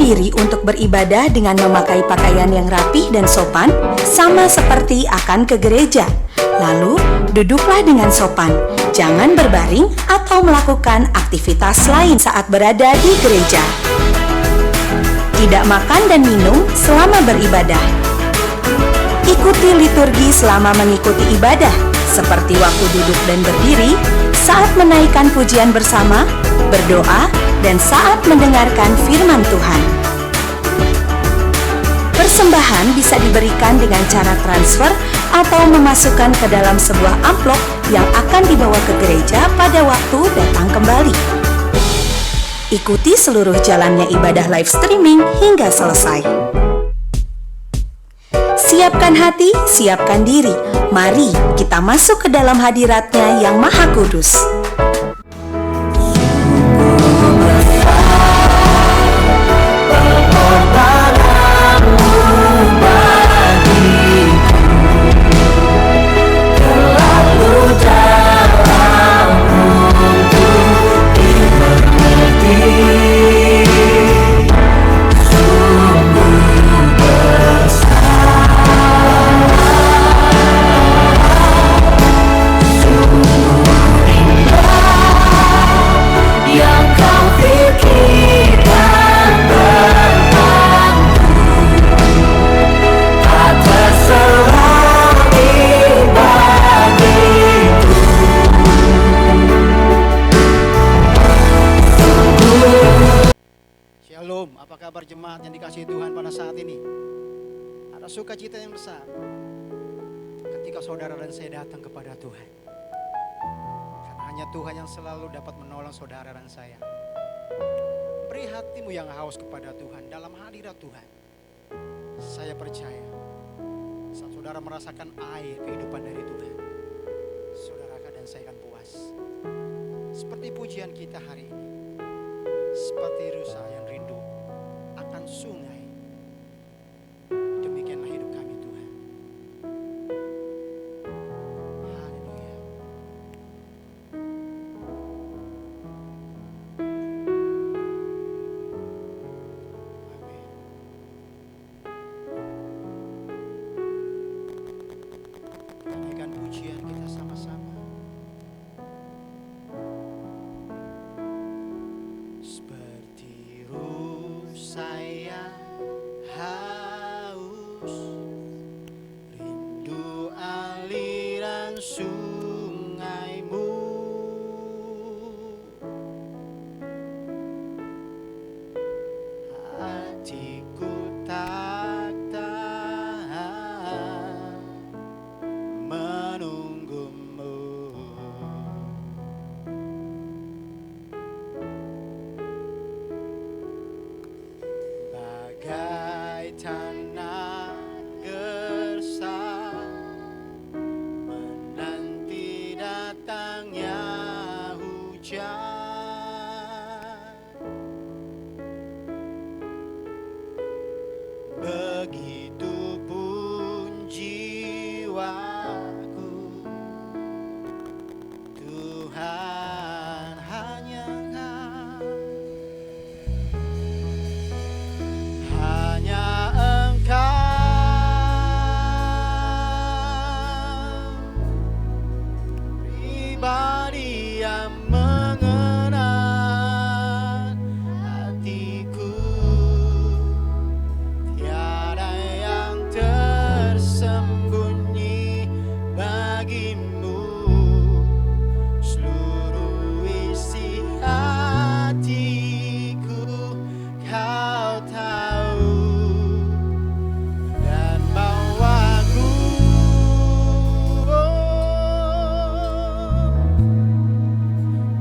diri untuk beribadah dengan memakai pakaian yang rapih dan sopan, sama seperti akan ke gereja. Lalu, duduklah dengan sopan. Jangan berbaring atau melakukan aktivitas lain saat berada di gereja. Tidak makan dan minum selama beribadah. Ikuti liturgi selama mengikuti ibadah, seperti waktu duduk dan berdiri, saat menaikkan pujian bersama, berdoa, dan saat mendengarkan firman Tuhan. Persembahan bisa diberikan dengan cara transfer atau memasukkan ke dalam sebuah amplop yang akan dibawa ke gereja pada waktu datang kembali. Ikuti seluruh jalannya ibadah live streaming hingga selesai. Siapkan hati, siapkan diri. Mari kita masuk ke dalam hadirat-Nya yang Maha Kudus. Shalom, apa kabar jemaat yang dikasihi Tuhan pada saat ini? Ada sukacita yang besar ketika saudara dan saya datang kepada Tuhan. Karena hanya Tuhan yang selalu dapat menolong saudara dan saya. Beri hatimu yang haus kepada Tuhan dalam hadirat Tuhan. Saya percaya saat saudara merasakan air kehidupan dari Tuhan, saudara dan saya akan puas. Seperti pujian kita hari ini. Seperti rusa yang rindu akan sungai. Demikianlah hidup kami Tuhan. Haleluya. Amin. Naikkan pujian kita sama-sama. Seperti rusa yang haus, rindu aliran sungaimu. Hatiku tak tahan menunggumu. Bagai tanah gersang menanti datangnya hujan, begitu pun jiwaku. Tuhan hanya pribadi yang mengenal hatiku. Tiada yang tersembunyi bagimu. Seluruh isi hatiku kau tahu. Dan bawaku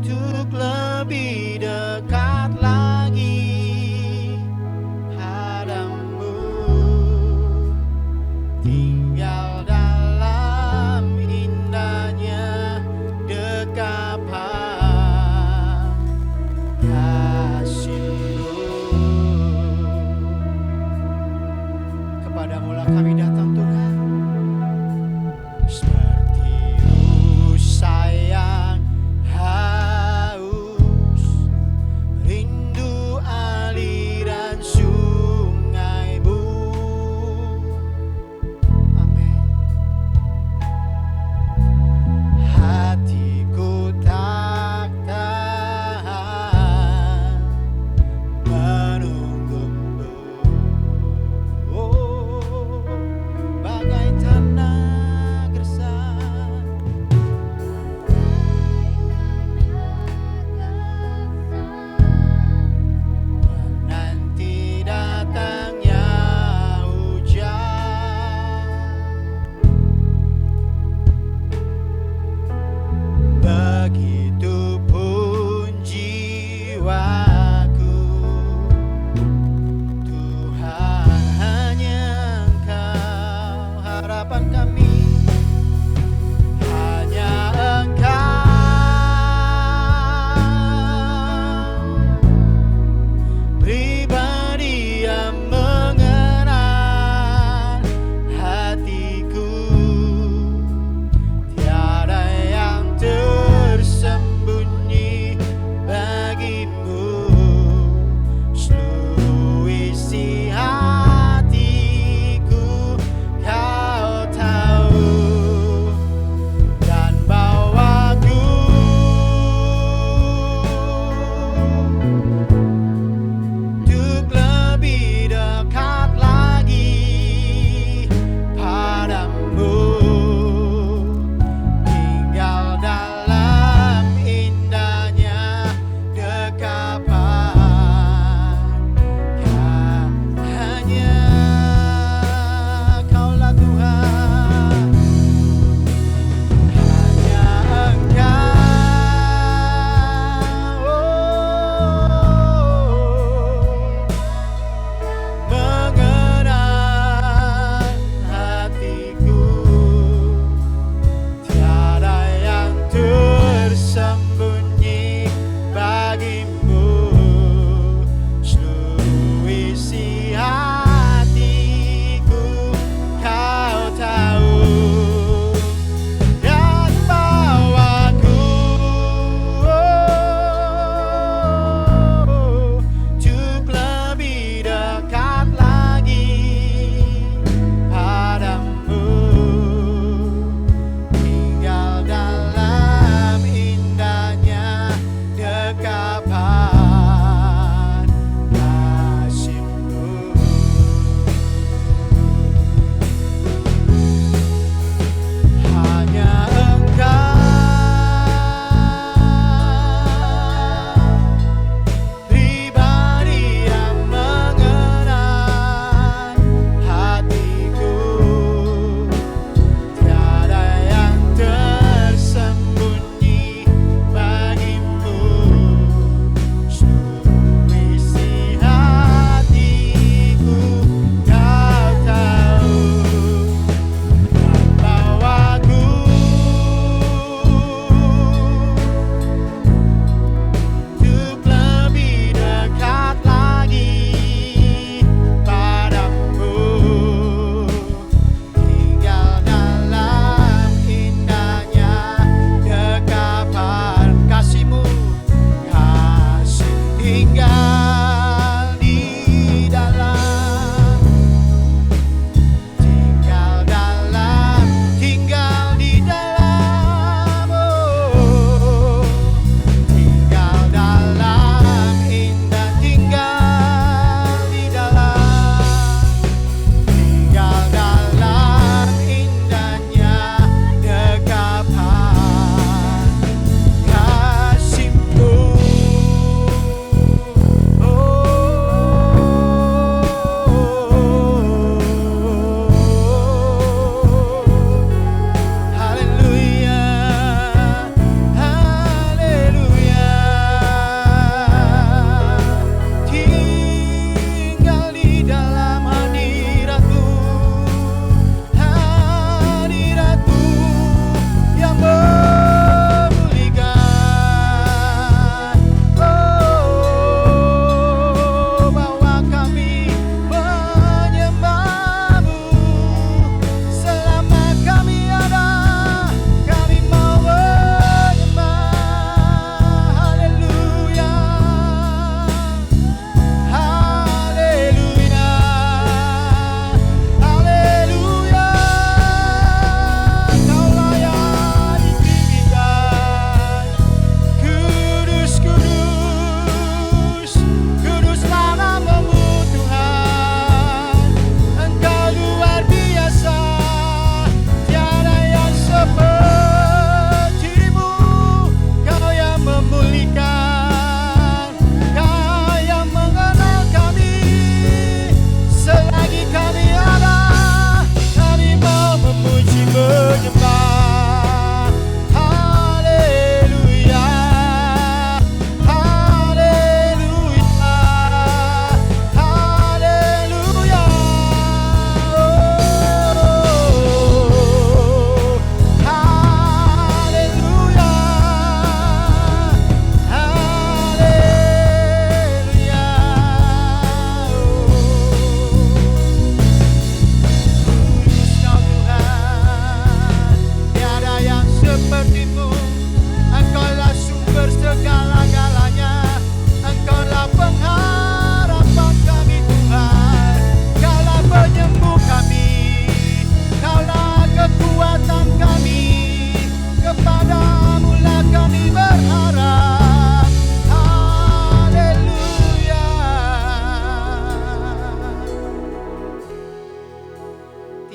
untuk lebih dekat lagi padamu, tinggal dalam indahnya dekapan kasih-Mu. Kepadamu-lah kami datang Tuhan, seperti rusa yang haus, rindu aliran sungai.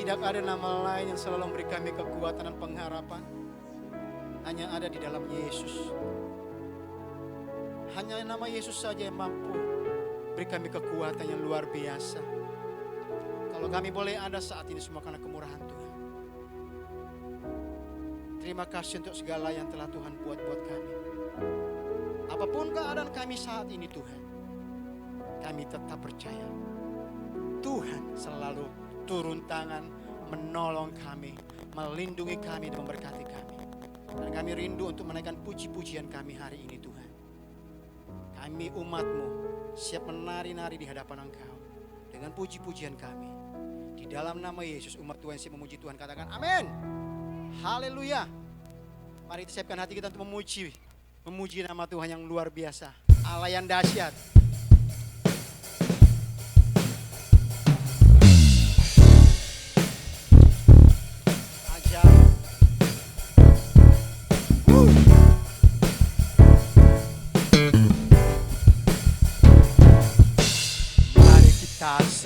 tidak ada nama lain yang selalu memberi kami kekuatan dan pengharapan. Hanya ada di dalam Yesus. Hanya nama Yesus saja yang mampu beri kami kekuatan yang luar biasa. Kalau kami boleh ada saat ini semua karena kemurahan Tuhan. Terima kasih untuk segala yang telah Tuhan buat kami. Apapun keadaan kami saat ini Tuhan, kami tetap percaya Tuhan selalu turun tangan menolong kami, melindungi kami dan memberkati kami. Dan kami rindu untuk menaikkan puji-pujian kami hari ini Tuhan. Kami umat-Mu siap menari-nari di hadapan Engkau dengan puji-pujian kami. Di dalam nama Yesus umat Tuhan siap memuji Tuhan, katakan amin. Haleluya. Mari kita siapkan hati kita untuk memuji nama Tuhan yang luar biasa, Allah yang dahsyat.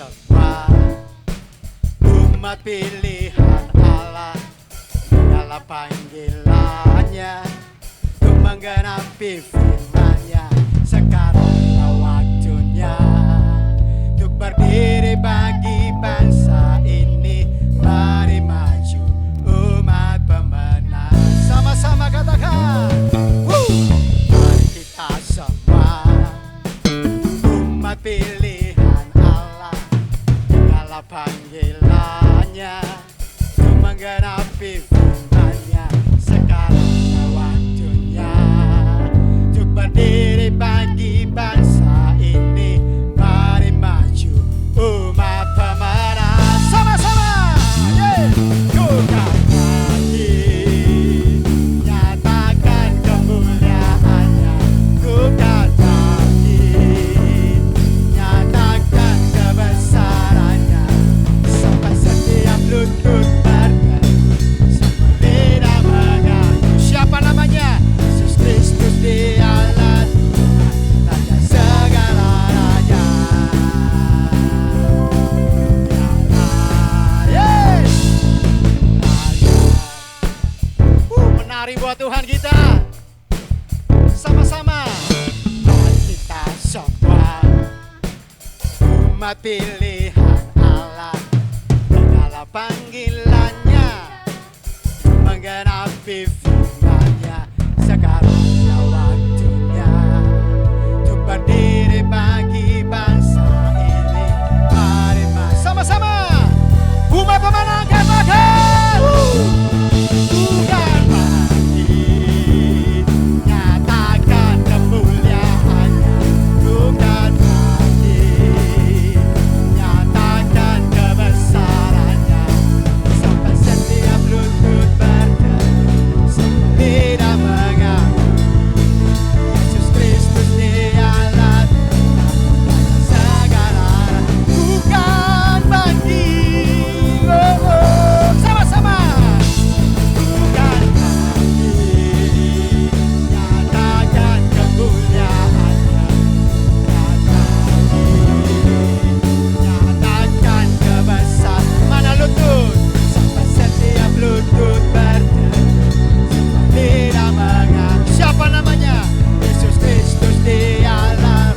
Semua umat pilihan Allah, segala panggilannya untuk menggenapi firman-Nya. Sekarang waktunya untuk berdiri bagi bangsa ini. Mari maju umat pemenang. Sama-sama katakan, mari kita semua umat pilihan panggilannya untuk menggenapi firman-Nya. Sekarang waktunya untuk berdiri bagi bangsa ini. Mari maju umat pemenang. Sama-sama Tuhan lagi nyatakan kemuliaan-Nya. Tuhan lagi nyatakan kebesaran-Nya. Lutut berteduh seperti namanya. Siapa namanya? Yesus Kristus, Dialah Tuhan, Raja segala raja. Yes, menari buat Tuhan kita. Sama-sama kita semua umat pilihan Allah, panggilannya menggenapi firman-Nya. Sekarang waktunya untuk berdiri bagi bangsa ini. Mari sama-sama umat pemenang katakan, Tuhan lagi nyatakan kemuliaan-Nya. Tuhan lagi nyatakan kebesaran. Setiap lutut berteduh seperti namanya. Yesus Kristus Dialah Tuhan, segala bukan banding. Sama-sama bukan banding. Nyatakan kemuliaan-Nya. Nyatakan kebesaran. Mana lutut? Setiap lutut berteduh seperti namanya. Siapa namanya? Yesus Kristus, Dialah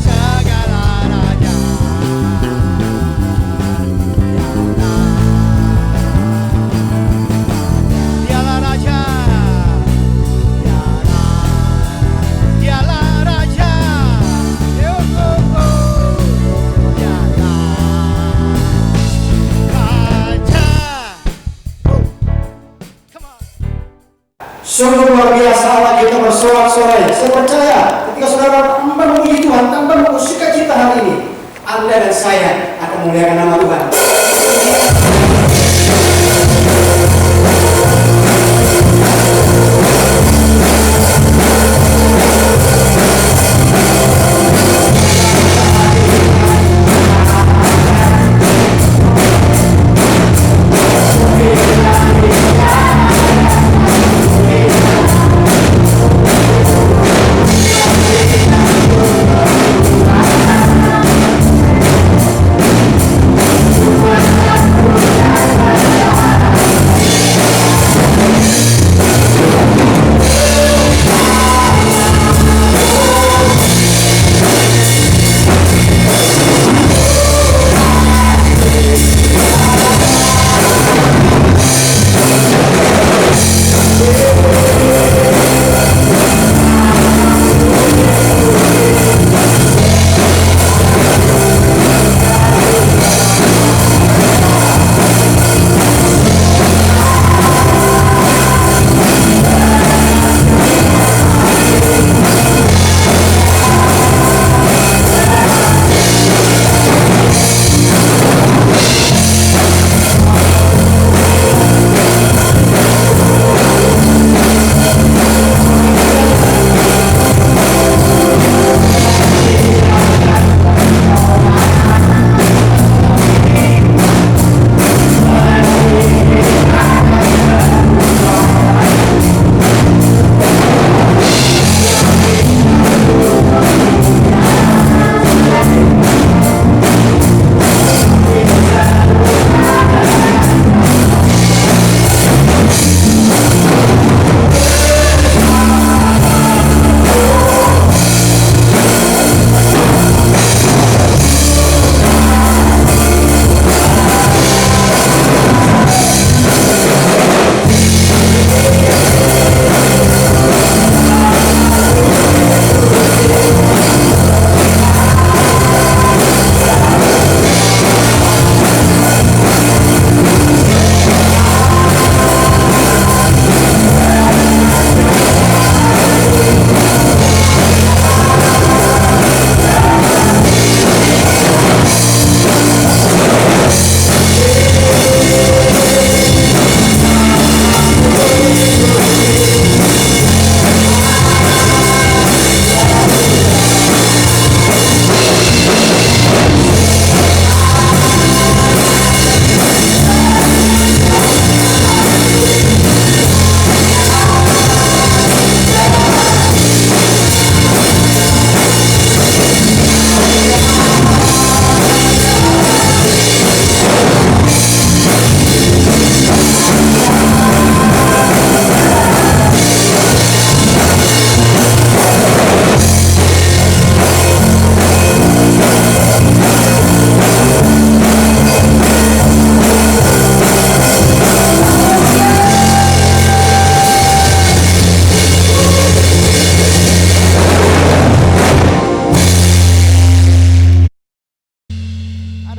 segala raja. Dialah raja. Dialah raja. Sungguh luar biasa Allah kita bersorak-sorai. Saya percaya ketika saudara tanpa memuji Tuhan, tanpa mengusikkan cita hari ini, Anda dan saya akan memuliakan nama Tuhan.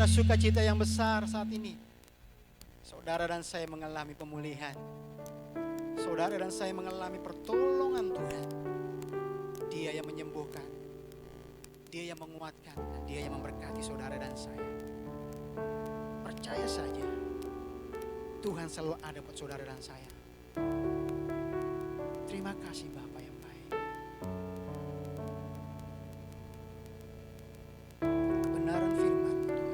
Ada sukacita yang besar saat ini. Saudara dan saya mengalami pemulihan. Saudara dan saya mengalami pertolongan Tuhan. Dia yang menyembuhkan, Dia yang menguatkan, dan Dia yang memberkati saudara dan saya. Percaya saja, Tuhan selalu ada buat saudara dan saya. Terima kasih Bapa yang baik. Kebenaran firman Tuhan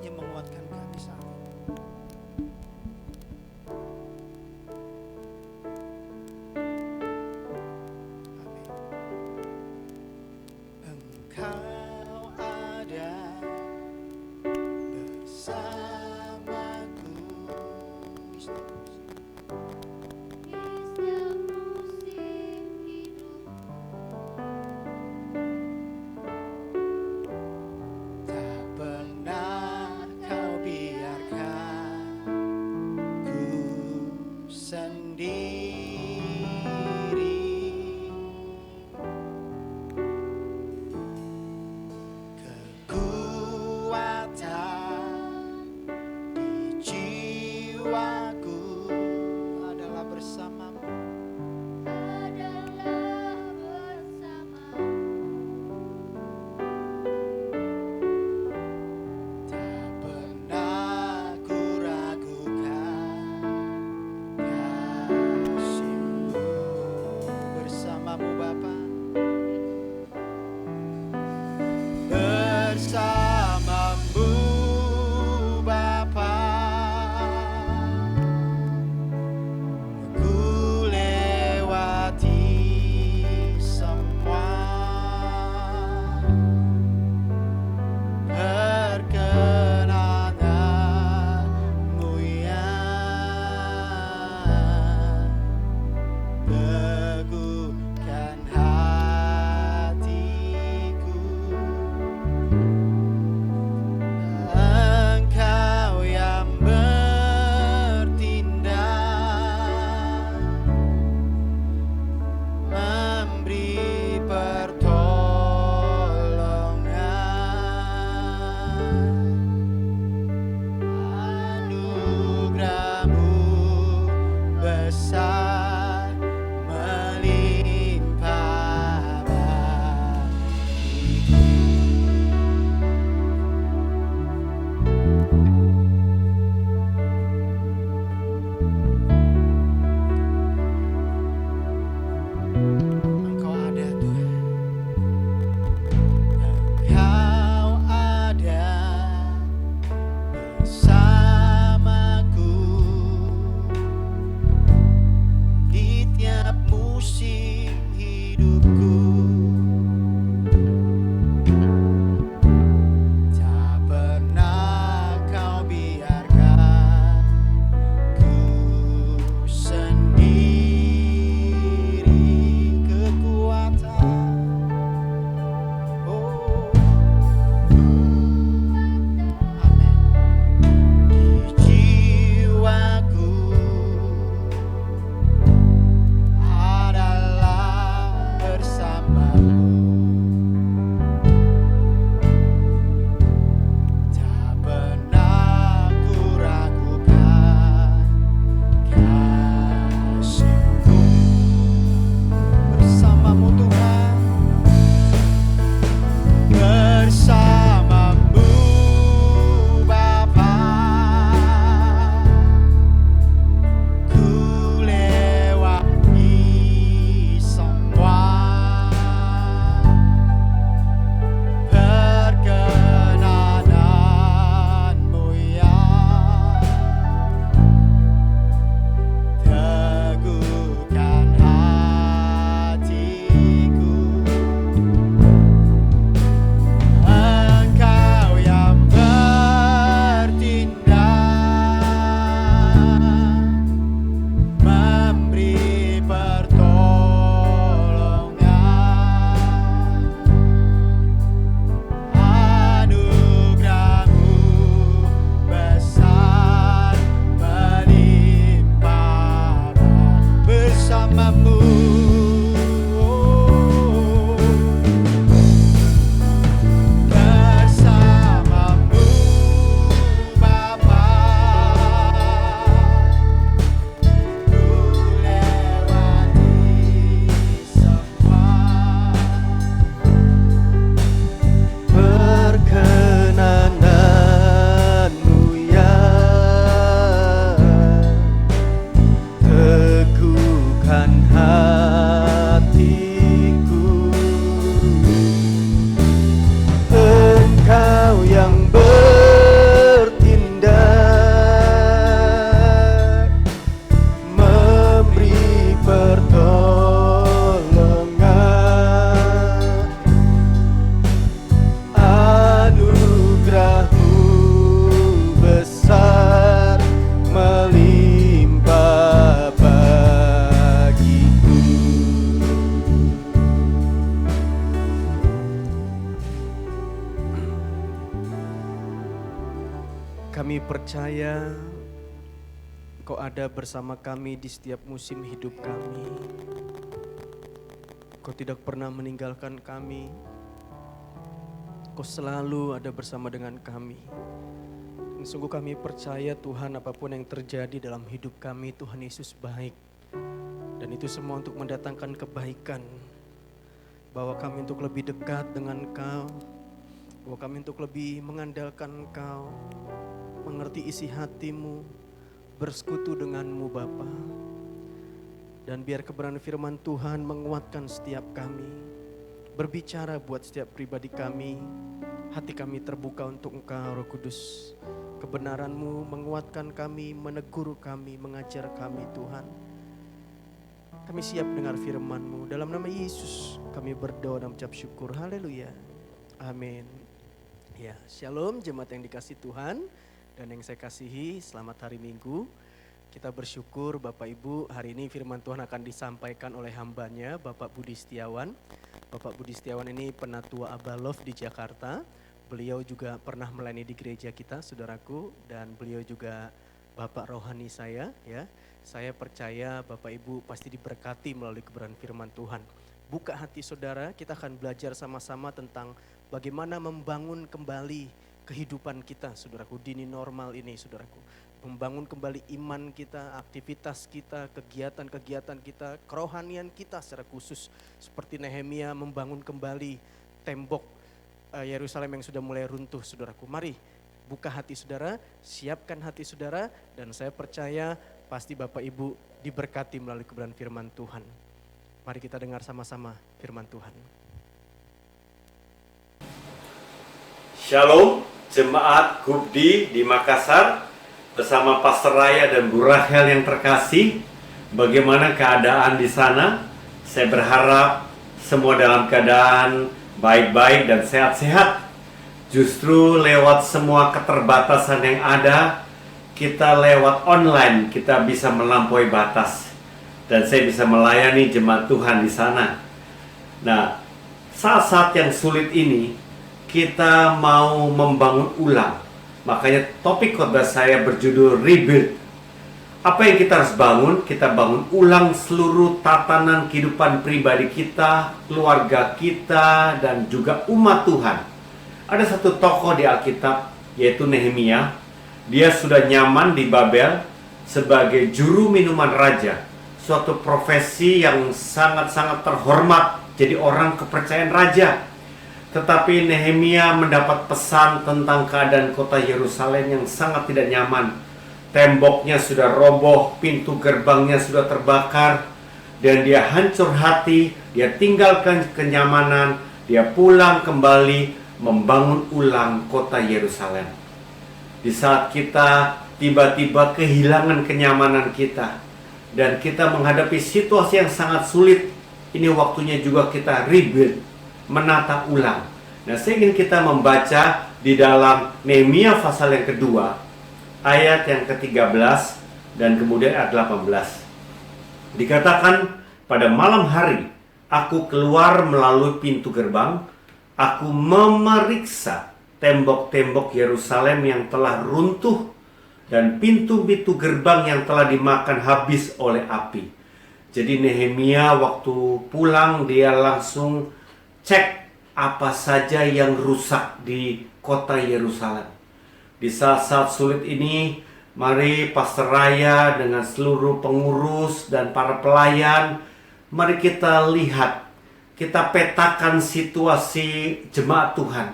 yang menguatkan kami saat ini. Amin. Engkau ada bersamaku. Tak pernah kau biarkan ku sendiri. Kekuatan di jiwaku adalah bersamamu. Tak pernah ku ragukan kasih-Mu bersamamu Bapa. Bersamamu Bapa, ku lewati semua perkenanan-Mu yang teguhkan hatiku. Kami percaya Kau ada bersama kami di setiap musim hidup kami. Kau tidak pernah meninggalkan kami. Kau selalu ada bersama dengan kami. Dan sungguh kami percaya Tuhan, apapun yang terjadi dalam hidup kami, Tuhan Yesus baik. Dan itu semua untuk mendatangkan kebaikan. Bawa kami untuk lebih dekat dengan Kau. Bawa kami untuk lebih mengandalkan Kau. Mengerti isi hati-Mu. Bersekutu dengan-Mu Bapa. Dan biar kebenaran firman Tuhan menguatkan setiap kami. Berbicara buat setiap pribadi kami. Hati kami terbuka untuk Engkau Roh Kudus. Kebenaran-Mu menguatkan kami, menegur kami, mengajar kami Tuhan. Kami siap dengar firman-Mu. Dalam nama Yesus kami berdoa dan mengucap syukur. Haleluya. Amin. Ya, shalom jemaat yang dikasihi Tuhan dan yang saya kasihi, selamat hari Minggu. Kita bersyukur Bapak Ibu, hari ini firman Tuhan akan disampaikan oleh hambanya Bapak Budi Setiawan. Bapak Budi Setiawan ini penatua Abalov di Jakarta. Beliau juga pernah melayani di gereja kita, saudaraku, dan beliau juga Bapak rohani saya, ya. Saya percaya Bapak Ibu pasti diberkati melalui kebenaran firman Tuhan. Buka hati saudara, kita akan belajar sama-sama tentang bagaimana membangun kembali kehidupan kita, saudaraku, di new normal ini, saudaraku. Membangun kembali iman kita, aktivitas kita, kegiatan-kegiatan kita, kerohanian kita secara khusus. Seperti Nehemia membangun kembali tembok Yerusalem yang sudah mulai runtuh, saudaraku. Mari buka hati saudara, siapkan hati saudara, dan saya percaya pasti Bapak Ibu diberkati melalui kebenaran firman Tuhan. Mari kita dengar sama-sama firman Tuhan. Shalom, jemaat Gubdi di Makassar bersama Pastor Raya dan Bu Rahel yang terkasih. Bagaimana keadaan di sana? Saya berharap semua dalam keadaan baik-baik dan sehat-sehat. Justru lewat semua keterbatasan yang ada, kita lewat online, kita bisa melampaui batas. Dan saya bisa melayani jemaat Tuhan di sana. Nah, saat-saat yang sulit ini, kita mau membangun ulang. Makanya topik khotbah saya berjudul Rebuild. Apa yang kita harus bangun? Kita bangun ulang seluruh tatanan kehidupan pribadi kita, keluarga kita, dan juga umat Tuhan. Ada satu tokoh di Alkitab, yaitu Nehemia. Dia sudah nyaman di Babel sebagai juru minuman raja. Suatu profesi yang sangat-sangat terhormat, jadi orang kepercayaan raja. Tetapi Nehemia mendapat pesan tentang keadaan kota Yerusalem yang sangat tidak nyaman. Temboknya sudah roboh, pintu gerbangnya sudah terbakar, dan dia hancur hati, dia tinggalkan kenyamanan, dia pulang kembali membangun ulang kota Yerusalem. Di saat kita tiba-tiba kehilangan kenyamanan kita, dan kita menghadapi situasi yang sangat sulit, ini waktunya juga kita rebuild, menata ulang. Nah, saya ingin kita membaca di dalam Nehemia pasal yang kedua, ayat yang ke-13 dan kemudian ayat 18. Dikatakan, pada malam hari aku keluar melalui pintu gerbang, aku memeriksa tembok-tembok Yerusalem yang telah runtuh dan pintu-pintu gerbang yang telah dimakan habis oleh api. Jadi Nehemia waktu pulang dia langsung cek apa saja yang rusak di kota Yerusalem. Di saat-saat sulit ini, mari Pastor Raya dengan seluruh pengurus dan para pelayan, mari kita lihat, kita petakan situasi jemaat Tuhan.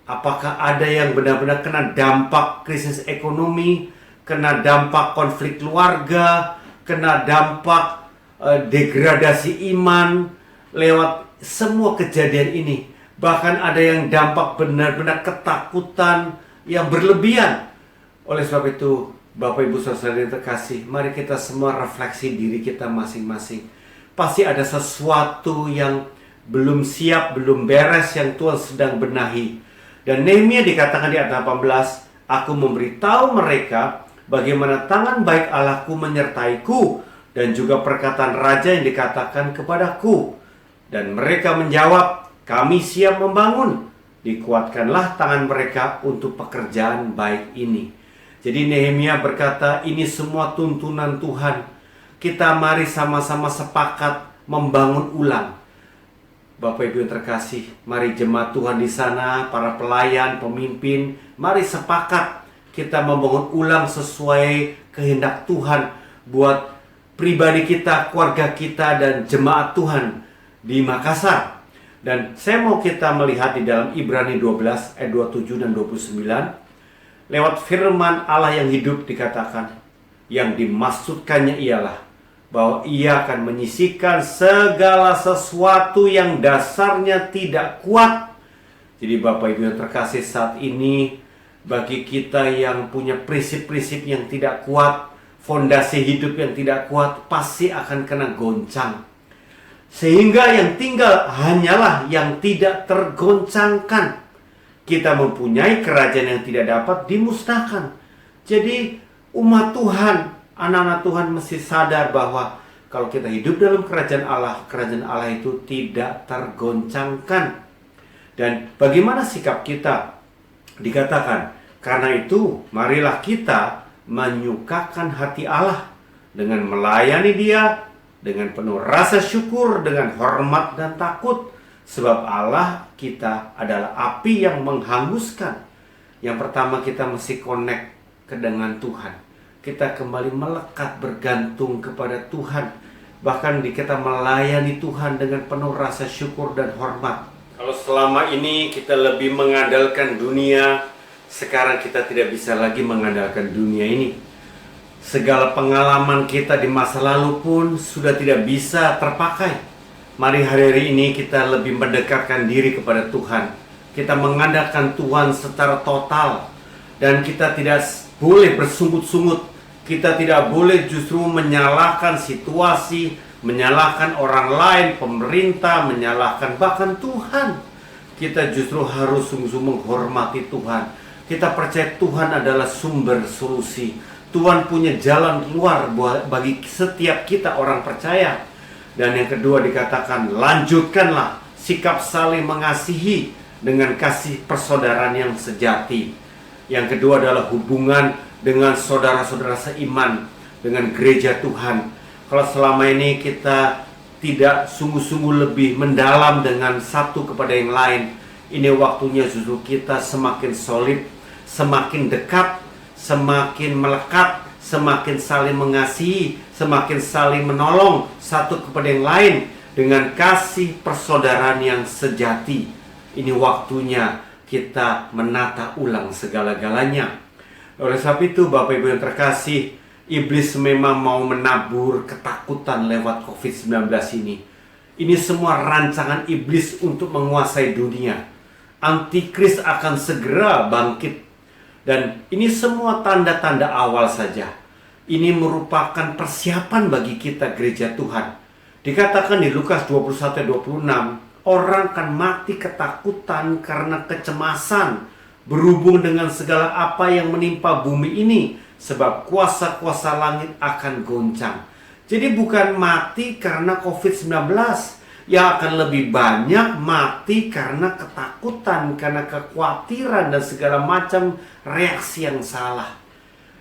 Apakah ada yang benar-benar kena dampak krisis ekonomi, kena dampak konflik keluarga, kena dampak degradasi iman lewat semua kejadian ini. Bahkan ada yang dampak benar-benar ketakutan yang berlebihan. Oleh sebab itu, Bapak Ibu Saudara yang terkasih, mari kita semua refleksi diri kita masing-masing. Pasti ada sesuatu yang belum siap, belum beres yang Tuhan sedang benahi. Dan Nehemia dikatakan di ayat 18, aku memberitahu mereka bagaimana tangan baik Allahku menyertaiku, dan juga perkataan raja yang dikatakan kepadaku. Dan mereka menjawab, kami siap membangun. Dikuatkanlah tangan mereka untuk pekerjaan baik ini. Jadi Nehemia berkata, ini semua tuntunan Tuhan. Kita mari sama-sama sepakat membangun ulang. Bapak Ibu yang terkasih, mari jemaat Tuhan di sana, para pelayan, pemimpin, mari sepakat kita membangun ulang sesuai kehendak Tuhan buat pribadi kita, keluarga kita, dan jemaat Tuhan di Makassar. Dan saya mau kita melihat di dalam Ibrani 12 ayat 27 dan 29. Lewat firman Allah yang hidup dikatakan, yang dimaksudkannya ialah bahwa ia akan menyisihkan segala sesuatu yang dasarnya tidak kuat. Jadi Bapak Ibu yang terkasih, saat ini bagi kita yang punya prinsip-prinsip yang tidak kuat, fondasi hidup yang tidak kuat, pasti akan kena goncang. Sehingga yang tinggal hanyalah yang tidak tergoncangkan. Kita mempunyai kerajaan yang tidak dapat dimusnahkan. Jadi umat Tuhan, anak-anak Tuhan mesti sadar bahwa kalau kita hidup dalam kerajaan Allah itu tidak tergoncangkan. Dan bagaimana sikap kita? Dikatakan, karena itu marilah kita menyukakan hati Allah dengan melayani Dia dengan penuh rasa syukur, dengan hormat dan takut. Sebab Allah kita adalah api yang menghanguskan. Yang pertama, kita mesti connect ke dengan Tuhan. Kita kembali melekat, bergantung kepada Tuhan. Bahkan kita melayani Tuhan dengan penuh rasa syukur dan hormat. Kalau selama ini kita lebih mengandalkan dunia, sekarang kita tidak bisa lagi mengandalkan dunia ini. Segala pengalaman kita di masa lalu pun sudah tidak bisa terpakai. Mari hari ini kita lebih mendekatkan diri kepada Tuhan. Kita mengandalkan Tuhan secara total. Dan kita tidak boleh bersungut-sungut. Kita tidak boleh justru menyalahkan situasi, menyalahkan orang lain, pemerintah, menyalahkan bahkan Tuhan. Kita justru harus sungguh-sungguh menghormati Tuhan. Kita percaya Tuhan adalah sumber solusi. Tuhan punya jalan keluar bagi setiap kita orang percaya. Dan yang kedua dikatakan, lanjutkanlah sikap saling mengasihi dengan kasih persaudaraan yang sejati. Yang kedua adalah hubungan dengan saudara-saudara seiman, dengan gereja Tuhan. Kalau selama ini kita tidak sungguh-sungguh lebih mendalam dengan satu kepada yang lain, ini waktunya justru kita semakin solid, semakin dekat, semakin melekat, semakin saling mengasihi, semakin saling menolong satu kepada yang lain dengan kasih persaudaraan yang sejati. Ini waktunya kita menata ulang segala-galanya. Oleh sebab itu, Bapak Ibu yang terkasih, iblis memang mau menabur ketakutan lewat COVID-19 ini. Ini semua rancangan iblis untuk menguasai dunia. Antikris akan segera bangkit. Dan ini semua tanda-tanda awal saja. Ini merupakan persiapan bagi kita gereja Tuhan. Dikatakan di Lukas 21-26, orang akan mati ketakutan karena kecemasan berhubung dengan segala apa yang menimpa bumi ini, sebab kuasa-kuasa langit akan goncang. Jadi bukan mati karena COVID-19, yang akan lebih banyak mati karena ketakutan, karena kekhawatiran dan segala macam reaksi yang salah.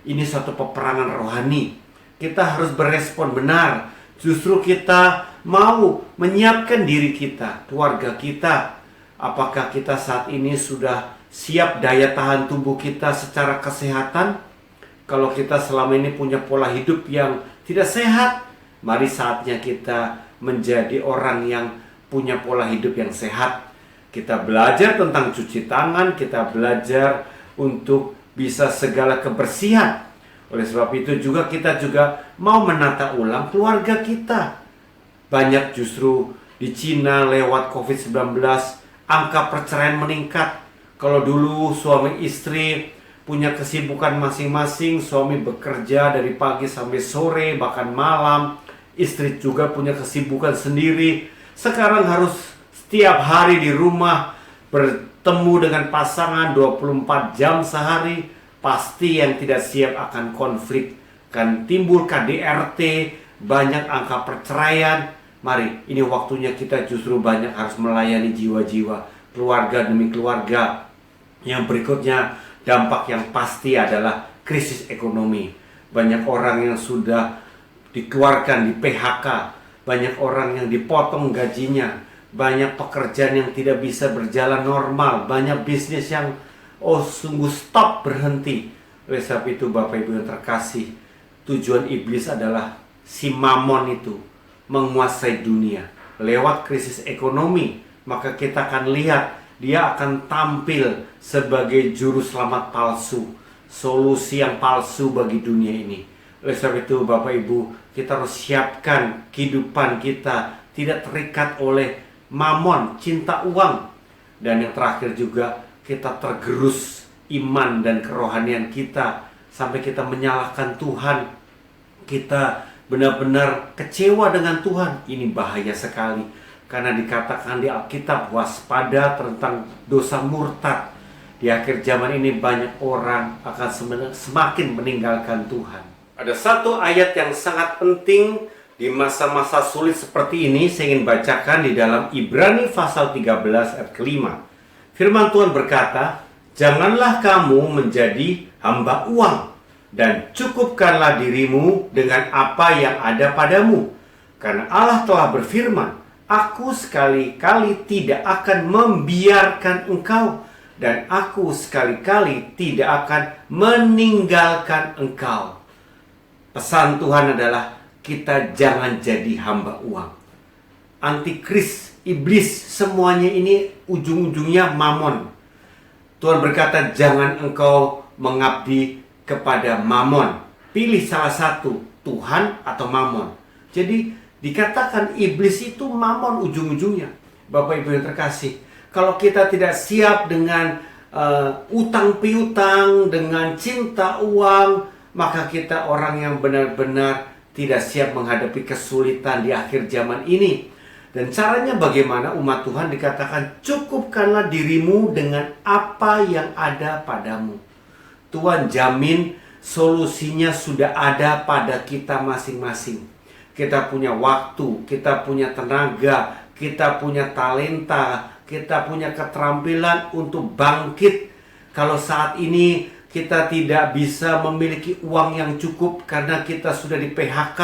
Ini suatu peperangan rohani. Kita harus berespon benar. Justru kita mau menyiapkan diri kita, keluarga kita. Apakah kita saat ini sudah siap daya tahan tubuh kita secara kesehatan? Kalau kita selama ini punya pola hidup yang tidak sehat, mari saatnya kita menjadi orang yang punya pola hidup yang sehat. Kita belajar tentang cuci tangan, kita belajar untuk bisa segala kebersihan. Oleh sebab itu juga kita juga mau menata ulang keluarga kita. Banyak justru di Cina lewat COVID-19 angka perceraian meningkat. Kalau dulu suami istri punya kesibukan masing-masing, suami bekerja dari pagi sampai sore bahkan malam, istri juga punya kesibukan sendiri. Sekarang harus setiap hari di rumah bertemu dengan pasangan 24 jam sehari. Pasti yang tidak siap akan konflik, akan timbul KDRT, banyak angka perceraian. Mari, ini waktunya kita justru banyak harus melayani jiwa-jiwa. keluarga demi keluarga. Yang berikutnya, dampak yang pasti adalah krisis ekonomi. Banyak orang yang sudah dikeluarkan, di PHK, banyak orang yang dipotong gajinya, banyak pekerjaan yang tidak bisa berjalan normal, banyak bisnis yang sungguh stop, berhenti. Oleh sebab itu Bapak Ibu yang terkasih, tujuan iblis adalah si Mamon itu menguasai dunia. Lewat krisis ekonomi, maka kita akan lihat dia akan tampil sebagai juru selamat palsu, solusi yang palsu bagi dunia ini. Oleh sebab itu Bapak Ibu, kita harus siapkan kehidupan kita tidak terikat oleh mamon, cinta uang. Dan yang terakhir juga, kita tergerus iman dan kerohanian kita sampai kita menyalahkan Tuhan. Kita benar-benar kecewa dengan Tuhan. Ini bahaya sekali, karena dikatakan di Alkitab, waspada tentang dosa murtad. Di akhir zaman ini banyak orang akan semakin meninggalkan Tuhan. Ada satu ayat yang sangat penting di masa-masa sulit seperti ini, saya ingin bacakan di dalam Ibrani pasal 13 ayat ke-5. Firman Tuhan berkata, "Janganlah kamu menjadi hamba uang, dan cukupkanlah dirimu dengan apa yang ada padamu. Karena Allah telah berfirman, Aku sekali-kali tidak akan membiarkan engkau, dan aku sekali-kali tidak akan meninggalkan engkau." Pesan Tuhan adalah kita jangan jadi hamba uang. Antikris, iblis, semuanya ini ujung-ujungnya mamon. Tuhan berkata, jangan engkau mengabdi kepada mamon. Pilih salah satu, Tuhan atau mamon. Jadi dikatakan iblis itu mamon ujung-ujungnya. Bapak Ibu yang terkasih, kalau kita tidak siap dengan utang piutang, dengan cinta uang, maka kita orang yang benar-benar tidak siap menghadapi kesulitan di akhir zaman ini. Dan caranya bagaimana? Umat Tuhan dikatakan, cukupkanlah dirimu dengan apa yang ada padamu. Tuhan jamin solusinya sudah ada pada kita masing-masing. Kita punya waktu, kita punya tenaga, kita punya talenta, kita punya keterampilan untuk bangkit. Kalau saat ini kita tidak bisa memiliki uang yang cukup karena kita sudah di PHK,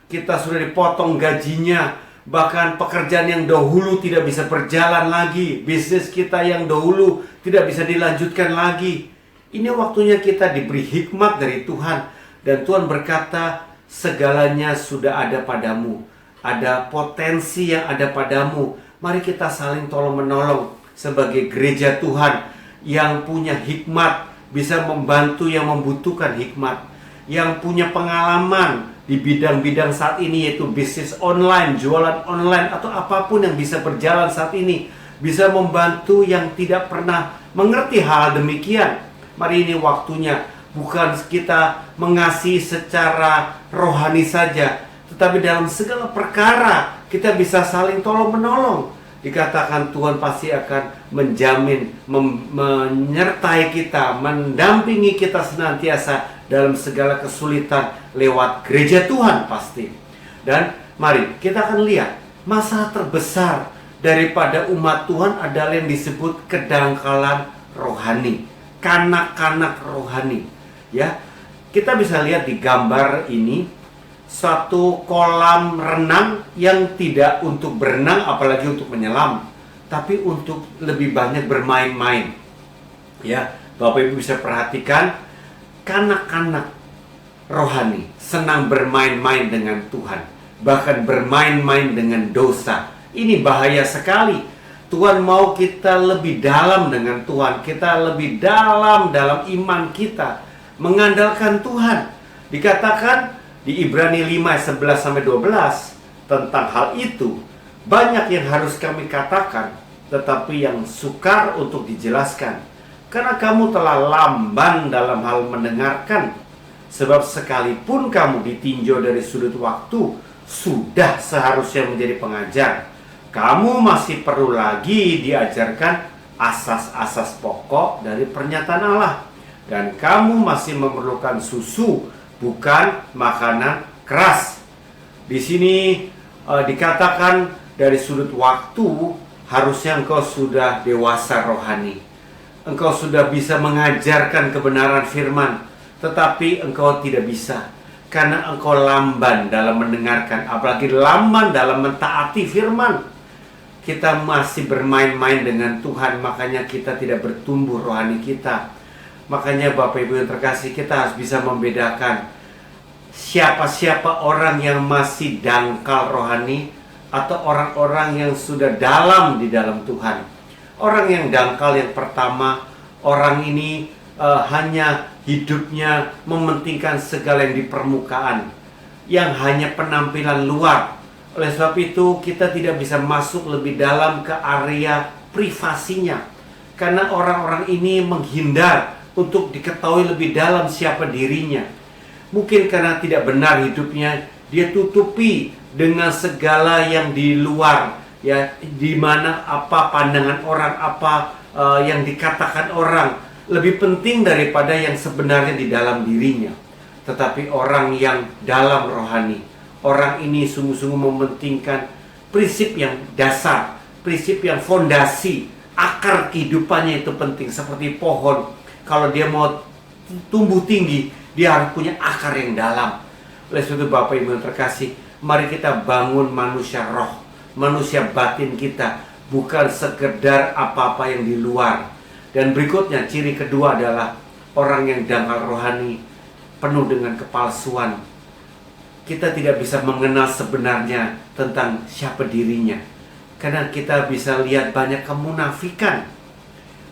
kita sudah dipotong gajinya, bahkan pekerjaan yang dahulu tidak bisa berjalan lagi, bisnis kita yang dahulu tidak bisa dilanjutkan lagi. Ini waktunya kita diberi hikmat dari Tuhan. Dan Tuhan berkata, segalanya sudah ada padamu. Ada potensi yang ada padamu. Mari kita saling tolong-menolong sebagai gereja Tuhan yang punya hikmat, bisa membantu yang membutuhkan hikmat, yang punya pengalaman di bidang-bidang saat ini, yaitu bisnis online, jualan online, atau apapun yang bisa berjalan saat ini, bisa membantu yang tidak pernah mengerti hal demikian. Mari ini waktunya, bukan kita mengasihi secara rohani saja, tetapi dalam segala perkara kita bisa saling tolong-menolong. Dikatakan Tuhan pasti akan menjamin, menyertai kita, mendampingi kita senantiasa dalam segala kesulitan lewat gereja Tuhan pasti. Dan mari kita akan lihat, masalah terbesar daripada umat Tuhan adalah yang disebut kedangkalan rohani, kanak-kanak rohani. Ya, kita bisa lihat di gambar ini satu kolam renang yang tidak untuk berenang, apalagi untuk menyelam, tapi untuk lebih banyak bermain-main. Ya, Bapak Ibu bisa perhatikan, kanak-kanak rohani senang bermain-main dengan Tuhan, bahkan bermain-main dengan dosa. Ini bahaya sekali. Tuhan mau kita lebih dalam dengan Tuhan, kita lebih dalam iman kita, mengandalkan Tuhan. Dikatakan di Ibrani 5, 11-12 tentang hal itu, banyak yang harus kami katakan, tetapi yang sukar untuk dijelaskan. Karena kamu telah lamban dalam hal mendengarkan. Sebab sekalipun kamu ditinjau dari sudut waktu, sudah seharusnya menjadi pengajar. Kamu masih perlu lagi diajarkan asas-asas pokok dari pernyataan Allah. Dan kamu masih memerlukan susu, bukan makanan keras. Di sini dikatakan dari sudut waktu, harusnya engkau sudah dewasa rohani. Engkau sudah bisa mengajarkan kebenaran firman, tetapi engkau tidak bisa karena engkau lamban dalam mendengarkan, apalagi lamban dalam mentaati firman. Kita masih bermain-main dengan Tuhan, makanya kita tidak bertumbuh rohani kita. Makanya Bapak Ibu yang terkasih, kita harus bisa membedakan siapa-siapa orang yang masih dangkal rohani atau orang-orang yang sudah dalam di dalam Tuhan. Orang yang dangkal yang pertama, orang ini hanya hidupnya mementingkan segala yang di permukaan, yang hanya penampilan luar. Oleh sebab itu kita tidak bisa masuk lebih dalam ke area privasinya, karena orang-orang ini menghindar untuk diketahui lebih dalam siapa dirinya. Mungkin karena tidak benar hidupnya, dia tutupi dengan segala yang di luar, ya, di mana apa pandangan orang, apa yang dikatakan orang lebih penting daripada yang sebenarnya di dalam dirinya. Tetapi orang yang dalam rohani, orang ini sungguh-sungguh mementingkan prinsip yang dasar, prinsip yang fondasi, akar kehidupannya itu penting. Seperti pohon, kalau dia mau tumbuh tinggi, dia harus punya akar yang dalam. Oleh sebab itu Bapak Ibu yang terkasih, mari kita bangun manusia roh, manusia batin kita, bukan sekedar apa-apa yang di luar. Dan berikutnya, ciri kedua adalah orang yang dangkal rohani, penuh dengan kepalsuan. Kita tidak bisa mengenal sebenarnya tentang siapa dirinya, karena kita bisa lihat banyak kemunafikan.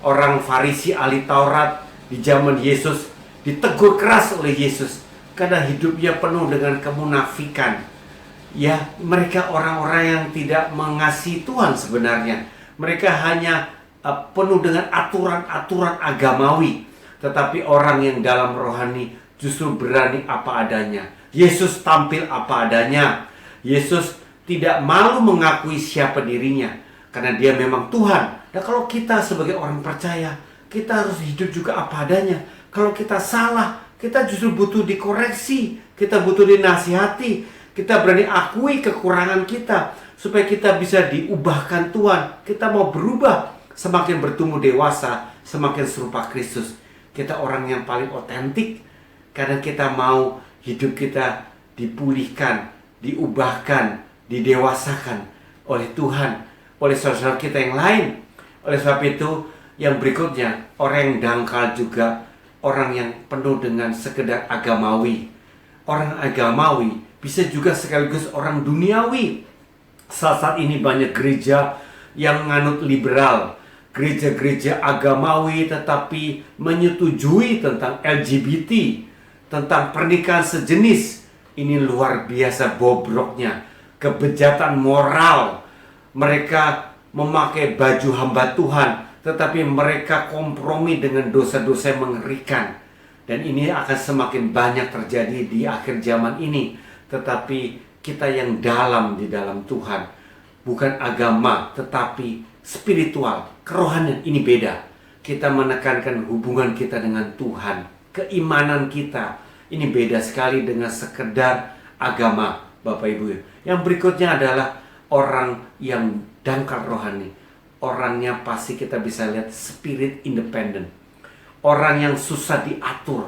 Orang Farisi ahli Taurat di zaman Yesus ditegur keras oleh Yesus karena hidupnya penuh dengan kemunafikan. Ya, mereka orang-orang yang tidak mengasihi Tuhan sebenarnya. Mereka hanya penuh dengan aturan-aturan agamawi. Tetapi orang yang dalam rohani justru berani apa adanya. Yesus tampil apa adanya. Yesus tidak malu mengakui siapa dirinya, karena dia memang Tuhan. Dan kalau kita sebagai orang percaya, kita harus hidup juga apa adanya. Kalau kita salah, kita justru butuh dikoreksi, kita butuh dinasihati, kita berani akui kekurangan kita, supaya kita bisa diubahkan Tuhan. Kita mau berubah, semakin bertumbuh dewasa, semakin serupa Kristus. Kita orang yang paling otentik, karena kita mau hidup kita dipulihkan, diubahkan, didewasakan oleh Tuhan, oleh saudara kita yang lain. Oleh sebab itu, yang berikutnya, orang yang dangkal juga orang yang penuh dengan sekedar agamawi. Orang agamawi bisa juga sekaligus orang duniawi. Saat ini banyak gereja yang nganut liberal, gereja-gereja agamawi tetapi menyetujui tentang LGBT, tentang pernikahan sejenis. Ini luar biasa bobroknya, kebejatan moral. Mereka memakai baju hamba Tuhan, tetapi mereka kompromi dengan dosa-dosa yang mengerikan. Dan ini akan semakin banyak terjadi di akhir zaman ini. Tetapi kita yang dalam di dalam Tuhan, bukan agama tetapi spiritual, kerohanian, ini beda. Kita menekankan hubungan kita dengan Tuhan, keimanan kita. Ini beda sekali dengan sekedar agama, Bapak Ibu. Yang berikutnya adalah orang yang dangkal rohani. Orangnya pasti kita bisa lihat spirit independent. Orang yang susah diatur.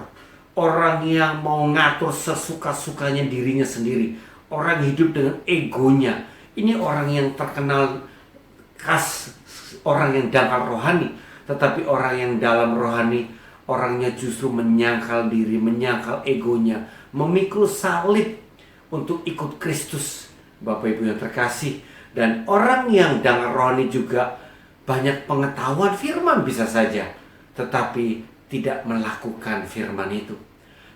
Orang yang mau ngatur sesuka-sukanya dirinya sendiri. Orang hidup dengan egonya. Ini orang yang terkenal khas orang yang dangkal rohani. Tetapi orang yang dalam rohani, orangnya justru menyangkal diri, menyangkal egonya, memikul salib untuk ikut Kristus. Bapak Ibu yang terkasih. Dan orang yang dangkal rohani juga banyak pengetahuan firman bisa saja, tetapi tidak melakukan firman itu.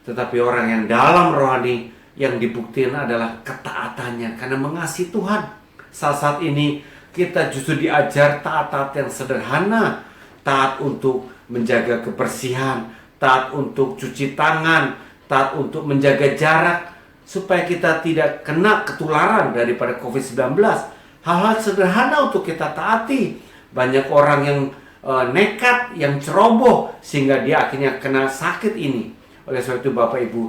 Tetapi orang yang dalam rohani, yang dibuktikan adalah ketaatannya karena mengasihi Tuhan. Saat ini kita justru diajar taat-taat yang sederhana. Taat untuk menjaga kebersihan, taat untuk cuci tangan, taat untuk menjaga jarak, supaya kita tidak kena ketularan daripada COVID-19. Hal-hal sederhana untuk kita taati. Banyak orang yang nekat, yang ceroboh, sehingga dia akhirnya kena sakit ini. Oleh sebab itu Bapak Ibu,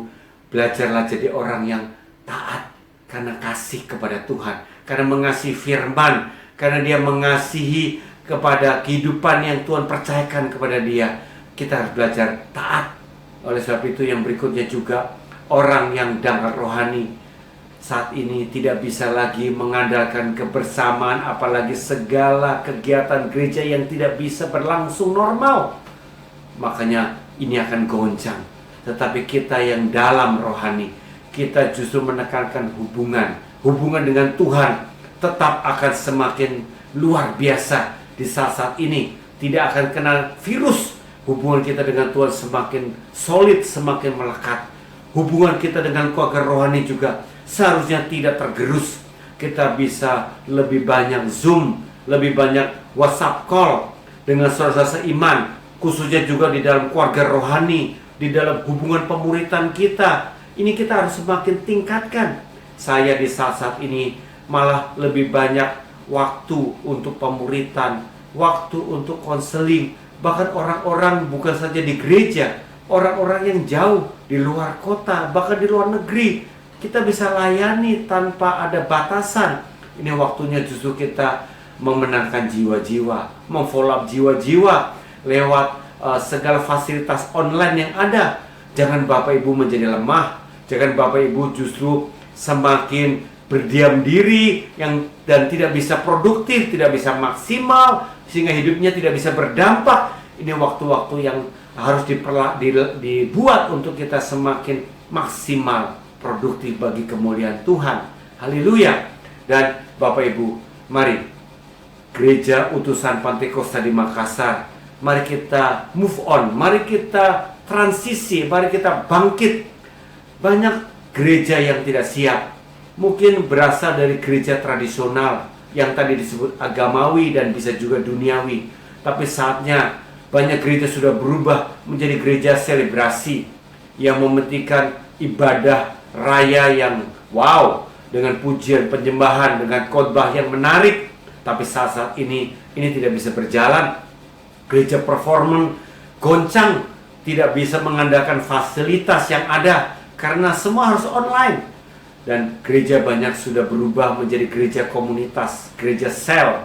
belajarlah jadi orang yang taat karena kasih kepada Tuhan, karena mengasihi firman, karena dia mengasihi kepada kehidupan yang Tuhan percayakan kepada dia. Kita harus belajar taat. Oleh sebab itu yang berikutnya juga, orang yang dangkal rohani saat ini tidak bisa lagi mengandalkan kebersamaan, apalagi segala kegiatan gereja yang tidak bisa berlangsung normal. Makanya ini akan goncang. Tetapi kita yang dalam rohani, kita justru menekankan hubungan dengan Tuhan tetap akan semakin luar biasa di saat-saat ini. Tidak akan kena virus. Hubungan kita dengan Tuhan semakin solid, semakin melekat. Hubungan kita dengan keluarga rohani juga seharusnya tidak tergerus. Kita bisa lebih banyak Zoom, lebih banyak WhatsApp call dengan saudara seiman, khususnya juga di dalam keluarga rohani, di dalam hubungan pemuritan kita. Ini kita harus semakin tingkatkan. Saya di saat-saat ini malah lebih banyak waktu untuk pemuritan, waktu untuk konseling. Bahkan orang-orang bukan saja di gereja, orang-orang yang jauh di luar kota, bahkan di luar negeri, kita bisa layani tanpa ada batasan. Ini waktunya justru kita memenangkan jiwa-jiwa, memfollow up jiwa-jiwa lewat segala fasilitas online yang ada. Jangan Bapak Ibu menjadi lemah, jangan Bapak Ibu justru semakin berdiam diri dan tidak bisa produktif, tidak bisa maksimal, sehingga hidupnya tidak bisa berdampak. Ini waktu-waktu yang harus dibuat untuk kita semakin maksimal, produktif bagi kemuliaan Tuhan. Haleluya. Dan Bapak Ibu, mari Gereja Utusan Pantekosta di Makassar, mari kita move on, mari kita transisi, mari kita bangkit. Banyak gereja yang tidak siap, mungkin berasal dari gereja tradisional yang tadi disebut agamawi dan bisa juga duniawi. Tapi saatnya banyak gereja sudah berubah menjadi gereja selebrasi yang mementingkan ibadah raya yang wow, dengan pujian, penyembahan, dengan khotbah yang menarik. Tapi saat-saat ini tidak bisa berjalan. Gereja performance goncang, tidak bisa mengandalkan fasilitas yang ada karena semua harus online. Dan gereja banyak sudah berubah menjadi gereja komunitas, gereja sel.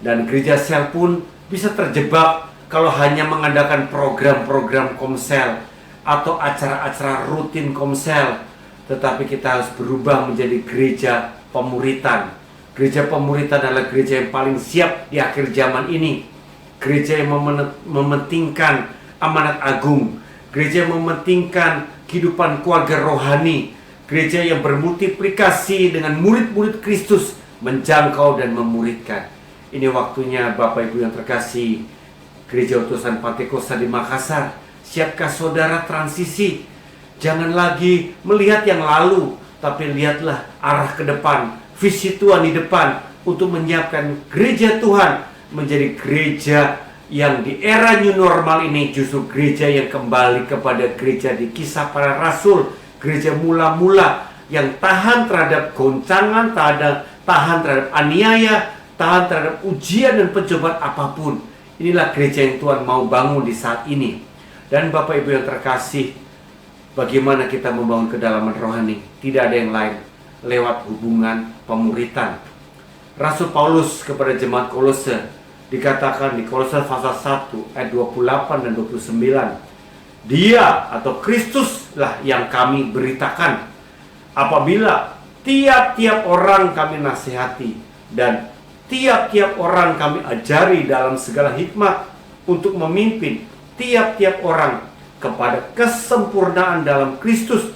Dan gereja sel pun bisa terjebak kalau hanya mengandalkan program-program komsel atau acara-acara rutin komsel. Tetapi kita harus berubah menjadi gereja pemuritan. Gereja pemuritan adalah gereja yang paling siap di akhir zaman ini. Gereja yang mementingkan amanat agung. Gereja yang mementingkan kehidupan keluarga rohani. Gereja yang bermultiplikasi dengan murid-murid Kristus, menjangkau dan memuridkan. Ini waktunya Bapak Ibu yang terkasih, Gereja Utusan Pantekosta di Makassar, siapkah saudara transisi? Jangan lagi melihat yang lalu, tapi lihatlah arah ke depan, visi Tuhan di depan untuk menyiapkan gereja Tuhan menjadi gereja yang di era new normal ini justru gereja yang kembali kepada gereja di Kisah Para Rasul, gereja mula-mula yang tahan terhadap goncangan, tahan terhadap aniaya, tahan terhadap ujian dan pencobaan apapun. Inilah gereja yang Tuhan mau bangun di saat ini. Dan Bapak Ibu yang terkasih, bagaimana kita membangun kedalaman rohani? Tidak ada yang lain, lewat hubungan pemuritan. Rasul Paulus kepada jemaat Kolose dikatakan di Kolose pasal 1 ayat 28 dan 29. Dia atau Kristuslah yang kami beritakan, apabila tiap-tiap orang kami nasihati dan tiap-tiap orang kami ajari dalam segala hikmat untuk memimpin tiap-tiap orang kepada kesempurnaan dalam Kristus.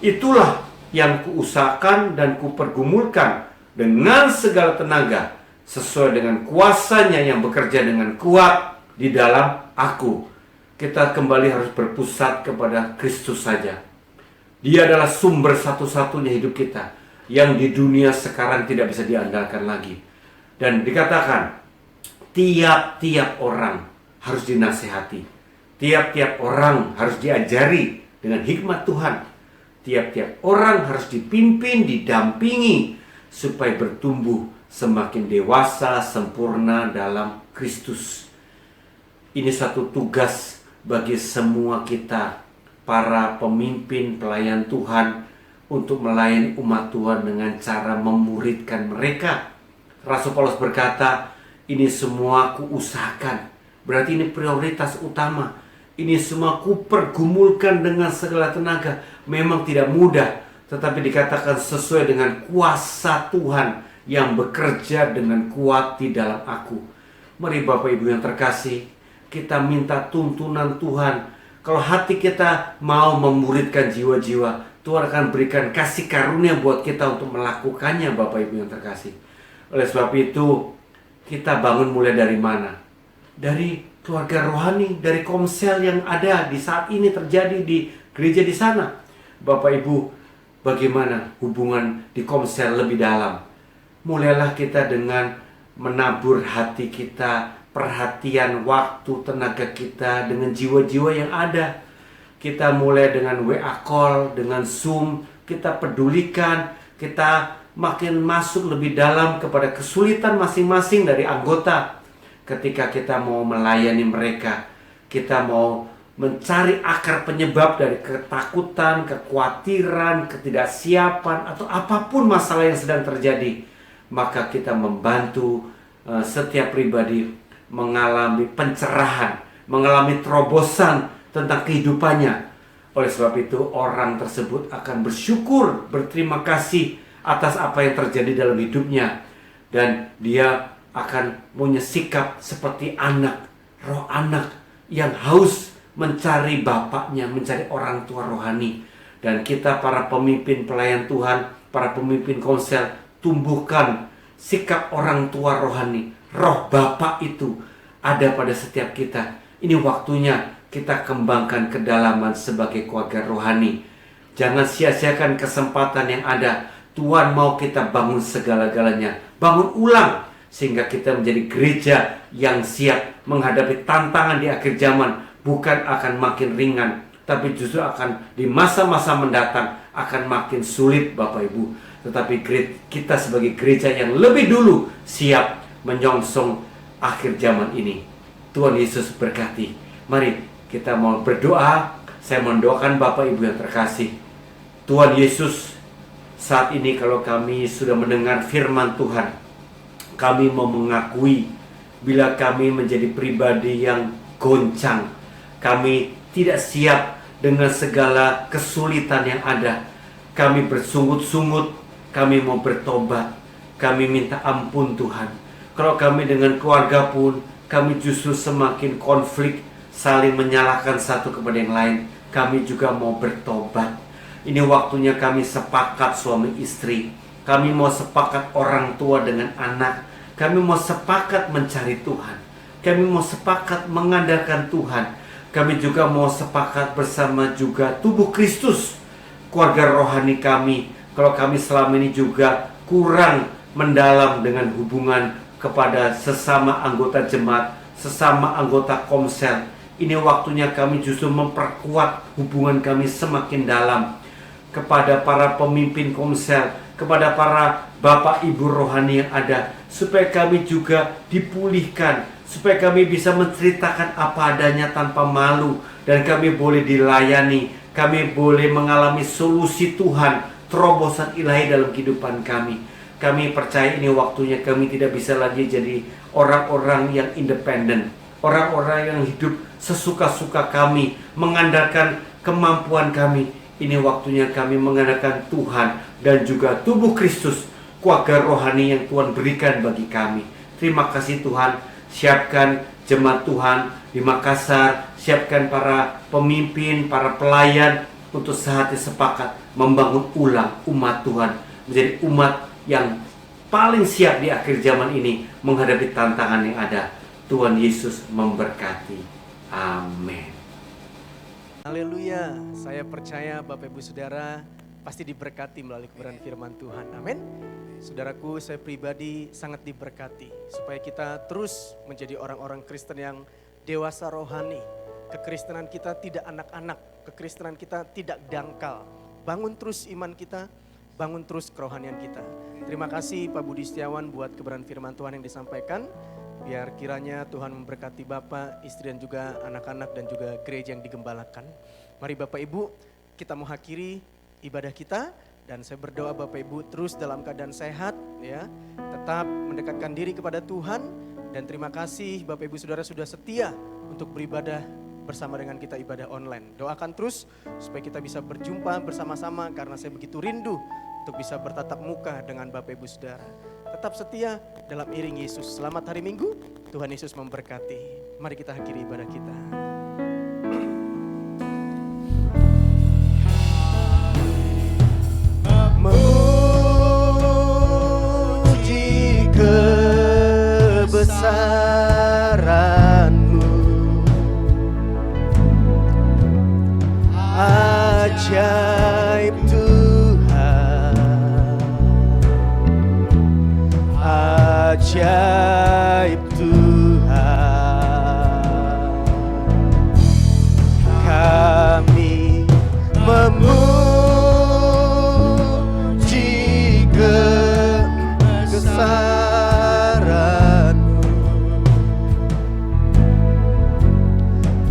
Itulah yang kuusahakan dan kupergumulkan dengan segala tenaga sesuai dengan kuasanya yang bekerja dengan kuat di dalam aku. Kita kembali harus berpusat kepada Kristus saja. Dia adalah sumber satu-satunya hidup kita yang di dunia sekarang tidak bisa diandalkan lagi. Dan dikatakan tiap-tiap orang harus dinasihati, tiap-tiap orang harus diajari dengan hikmat Tuhan, tiap-tiap orang harus dipimpin, didampingi supaya bertumbuh semakin dewasa, sempurna dalam Kristus. Ini satu tugas bagi semua kita, para pemimpin pelayan Tuhan, untuk melayani umat Tuhan dengan cara memuridkan mereka. Rasul Paulus berkata, ini semua kuusahakan. Berarti ini prioritas utama. Ini semua kupergumulkan dengan segala tenaga. Memang tidak mudah, tetapi dikatakan sesuai dengan kuasa Tuhan yang bekerja dengan kuat di dalam aku. Mari Bapak Ibu yang terkasih, kita minta tuntunan Tuhan. Kalau hati kita mau memuridkan jiwa-jiwa, Tuhan akan berikan kasih karunia buat kita untuk melakukannya, Bapak Ibu yang terkasih. Oleh sebab itu, kita bangun mulai dari mana? Dari keluarga rohani, dari komsel yang ada di saat ini terjadi di gereja di sana. Bapak Ibu, bagaimana hubungan di komsel lebih dalam? Mulailah kita dengan menabur hati kita, perhatian, waktu, tenaga kita dengan jiwa-jiwa yang ada. Kita mulai dengan WA call, dengan Zoom, kita pedulikan, kita makin masuk lebih dalam kepada kesulitan masing-masing dari anggota. Ketika kita mau melayani mereka, kita mau mencari akar penyebab dari ketakutan, kekhawatiran, ketidaksiapan, atau apapun masalah yang sedang terjadi, maka kita membantu setiap pribadi mengalami pencerahan, mengalami terobosan tentang kehidupannya. Oleh sebab itu, orang tersebut akan bersyukur, berterima kasih atas apa yang terjadi dalam hidupnya, dan dia akan punya sikap seperti anak, roh anak yang haus mencari bapaknya, mencari orang tua rohani. Dan kita para pemimpin pelayan Tuhan, para pemimpin konsel, tumbuhkan sikap orang tua rohani. Roh Bapa itu ada pada setiap kita. Ini waktunya kita kembangkan kedalaman sebagai keluarga rohani. Jangan sia-siakan kesempatan yang ada. Tuhan mau kita bangun segala-galanya, bangun ulang, sehingga kita menjadi gereja yang siap menghadapi tantangan di akhir zaman. Bukan akan makin ringan, tapi justru akan di masa-masa mendatang akan makin sulit, Bapak Ibu. Tetapi kita sebagai gereja yang lebih dulu siap menyongsong akhir zaman ini. Tuhan Yesus berkati. Mari kita mau berdoa. Saya mendoakan Bapak Ibu yang terkasih. Tuhan Yesus, saat ini kalau kami sudah mendengar firman Tuhan, kami mau mengakui bila kami menjadi pribadi yang goncang. Kami tidak siap dengan segala kesulitan yang ada. Kami bersungut-sungut, kami mau bertobat. Kami minta ampun Tuhan. Kalau kami dengan keluarga pun, kami justru semakin konflik, saling menyalahkan satu kepada yang lain. Kami juga mau bertobat. Ini waktunya kami sepakat suami istri. Kami mau sepakat orang tua dengan anak. Kami mau sepakat mencari Tuhan. Kami mau sepakat mengandalkan Tuhan. Kami juga mau sepakat bersama juga tubuh Kristus, keluarga rohani kami. Kalau kami selama ini juga kurang mendalam dengan hubungan kepada sesama anggota jemaat, sesama anggota komsel, ini waktunya kami justru memperkuat hubungan kami semakin dalam. Kepada para pemimpin komsel, kepada para bapak ibu rohani yang ada, supaya kami juga dipulihkan, supaya kami bisa menceritakan apa adanya tanpa malu, dan kami boleh dilayani, kami boleh mengalami solusi Tuhan, terobosan ilahi dalam kehidupan kami. Kami percaya ini waktunya kami tidak bisa lagi jadi orang-orang yang independen, orang-orang yang hidup sesuka-suka kami, mengandalkan kemampuan kami. Ini waktunya kami mengandalkan Tuhan dan juga tubuh Kristus, keluarga rohani yang Tuhan berikan bagi kami. Terima kasih Tuhan. Siapkan jemaat Tuhan di Makassar, siapkan para pemimpin, para pelayan untuk sehati sepakat membangun ulang umat Tuhan menjadi umat yang paling siap di akhir zaman ini menghadapi tantangan yang ada. Tuhan Yesus memberkati. Amin. Haleluya. Saya percaya Bapak Ibu Saudara pasti diberkati melalui kebenaran firman Tuhan. Amin. Saudaraku, saya pribadi sangat diberkati supaya kita terus menjadi orang-orang Kristen yang dewasa rohani. Kekristenan kita tidak anak-anak, kekristenan kita tidak dangkal. Bangun terus iman kita, bangun terus kerohanian kita. Terima kasih Pak Budi Setiawan buat kebenaran firman Tuhan yang disampaikan. Biar kiranya Tuhan memberkati Bapak, istri dan juga anak-anak dan juga gereja yang digembalakan. Mari Bapak Ibu, kita mengakhiri ibadah kita Dan saya berdoa Bapak Ibu terus dalam keadaan sehat ya. Tetap mendekatkan diri kepada Tuhan. Dan terima kasih Bapak Ibu Saudara sudah setia untuk beribadah bersama dengan kita ibadah online. Doakan terus supaya kita bisa berjumpa bersama-sama karena saya begitu rindu untuk bisa bertatap muka dengan Bapak Ibu Saudara. Tetap setia dalam iring Yesus. Selamat hari Minggu, Tuhan Yesus memberkati. Mari kita akhiri ibadah kita. Memuji kebesaran-Mu, ajaib Tuhan, ajaib Tuhan. Kami memuji kebesaran-Mu,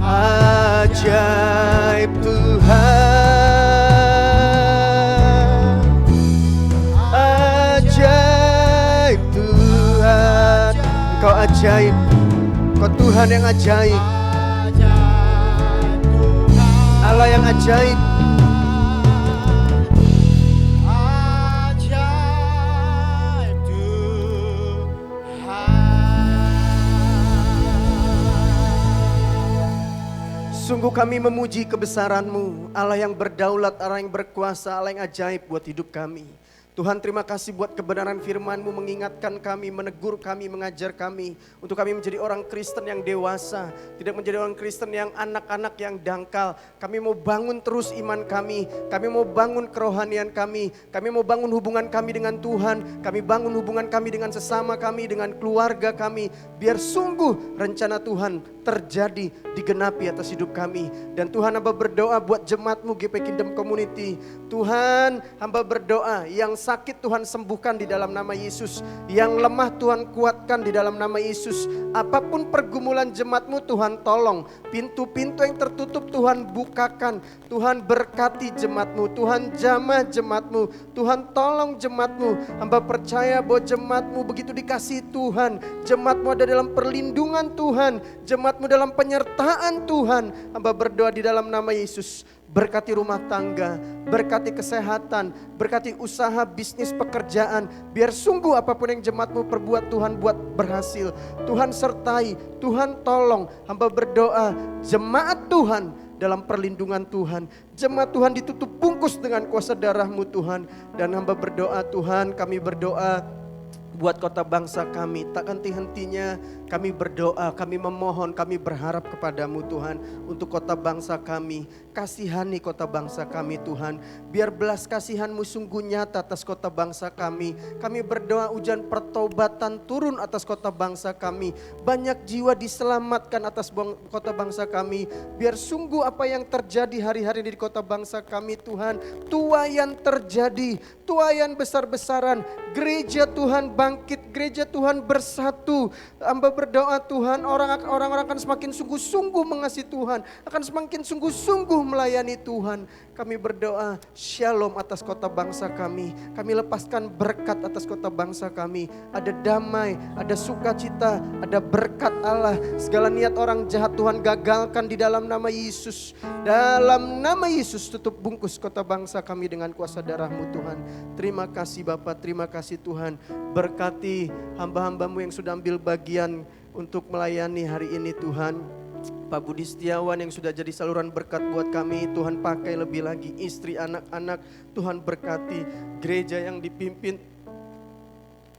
ajaib Tuhan, ajaib Tuhan. Engkau ajaib, Engkau Tuhan yang ajaib, Allah yang ajaib. Ajaib Tuhan. Sungguh kami memuji kebesaran-Mu, Allah yang berdaulat, Allah yang berkuasa, Allah yang ajaib buat hidup kami. Tuhan, terima kasih buat kebenaran firman-Mu mengingatkan kami, menegur kami, mengajar kami. Untuk kami menjadi orang Kristen yang dewasa, tidak menjadi orang Kristen yang anak-anak yang dangkal. Kami mau bangun terus iman kami mau bangun kerohanian kami mau bangun hubungan kami dengan Tuhan, kami bangun hubungan kami dengan sesama kami, dengan keluarga kami. Biar sungguh rencana Tuhan terjadi, digenapi atas hidup kami. Dan Tuhan, hamba berdoa buat jemaat-Mu GP Kingdom Community. Tuhan, hamba berdoa yang sakit Tuhan sembuhkan di dalam nama Yesus. Yang lemah Tuhan kuatkan di dalam nama Yesus. Apapun pergumulan jemaat-Mu Tuhan tolong. Pintu-pintu yang tertutup Tuhan bukakan. Tuhan berkati jemaat-Mu. Tuhan jamah jemaat-Mu. Tuhan tolong jemaat-Mu. Hamba percaya bahwa jemaat-Mu begitu dikasihi Tuhan. Jemaat-Mu ada dalam perlindungan Tuhan. Jemaat-Mu dalam penyertaan Tuhan. Hamba berdoa di dalam nama Yesus. Berkati rumah tangga, berkati kesehatan, berkati usaha, bisnis, pekerjaan. Biar sungguh apapun yang jemaat-Mu perbuat Tuhan buat berhasil. Tuhan sertai, Tuhan tolong. Hamba berdoa jemaat Tuhan dalam perlindungan Tuhan. Jemaat Tuhan ditutup bungkus dengan kuasa darah-Mu Tuhan. Dan hamba berdoa Tuhan, kami berdoa buat kota bangsa kami. Tak henti-hentinya kami berdoa, kami memohon, kami berharap kepadamu Tuhan. Untuk kota bangsa kami, kasihani kota bangsa kami Tuhan. Biar belas kasihan-Mu sungguh nyata atas kota bangsa kami. Kami berdoa hujan pertobatan turun atas kota bangsa kami. Banyak jiwa diselamatkan atas kota bangsa kami. Biar sungguh apa yang terjadi hari-hari di kota bangsa kami Tuhan, tuaian terjadi, tuaian besar-besaran. Gereja Tuhan bangkit, gereja Tuhan bersatu. Hamba berdoa Tuhan, orang-orang akan semakin sungguh-sungguh mengasihi Tuhan, akan semakin sungguh-sungguh melayani Tuhan. Kami berdoa shalom atas kota bangsa kami. Kami lepaskan berkat atas kota bangsa kami. Ada damai, ada sukacita, ada berkat Allah. Segala niat orang jahat Tuhan gagalkan di dalam nama Yesus. Dalam nama Yesus tutup bungkus kota bangsa kami dengan kuasa darah-Mu Tuhan. Terima kasih Bapa, terima kasih Tuhan. Berkati hamba-hamba-Mu yang sudah ambil bagian untuk melayani hari ini Tuhan. Pak Budi Setiawan yang sudah jadi saluran berkat buat kami, Tuhan pakai lebih lagi. Istri, anak-anak, Tuhan berkati. Gereja yang dipimpin,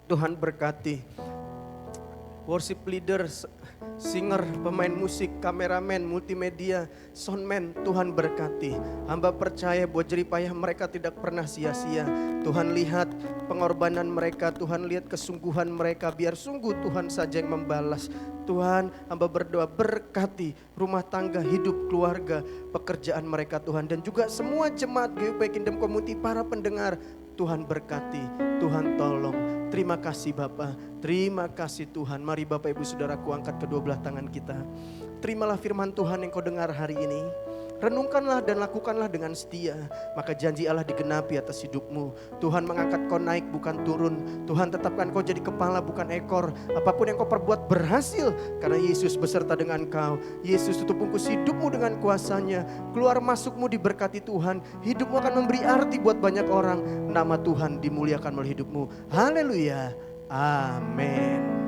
Tuhan berkati. Worship leader, singer, pemain musik, kameramen, multimedia, soundman, Tuhan berkati. Hamba percaya bahwa jeripayah mereka tidak pernah sia-sia. Tuhan lihat pengorbanan mereka, Tuhan lihat kesungguhan mereka. Biar sungguh Tuhan saja yang membalas. Tuhan, hamba berdoa berkati rumah tangga, hidup, keluarga, pekerjaan mereka Tuhan. Dan juga semua jemaat GP Kingdom Community, para pendengar, Tuhan berkati, Tuhan tolong. Terima kasih Bapa, terima kasih Tuhan. Mari Bapak Ibu Saudaraku angkat kedua belah tangan kita. Terimalah firman Tuhan yang kau dengar hari ini. renungkanlah dan lakukanlah dengan setia. Maka janji Allah digenapi atas hidupmu. Tuhan mengangkat kau naik bukan turun. Tuhan tetapkan kau jadi kepala bukan ekor. Apapun yang kau perbuat berhasil karena Yesus beserta dengan kau. Yesus tutup bungkus hidupmu dengan kuasanya. Keluar masukmu diberkati Tuhan. Hidupmu akan memberi arti buat banyak orang. Nama Tuhan dimuliakan melalui hidupmu. Haleluya. Amin.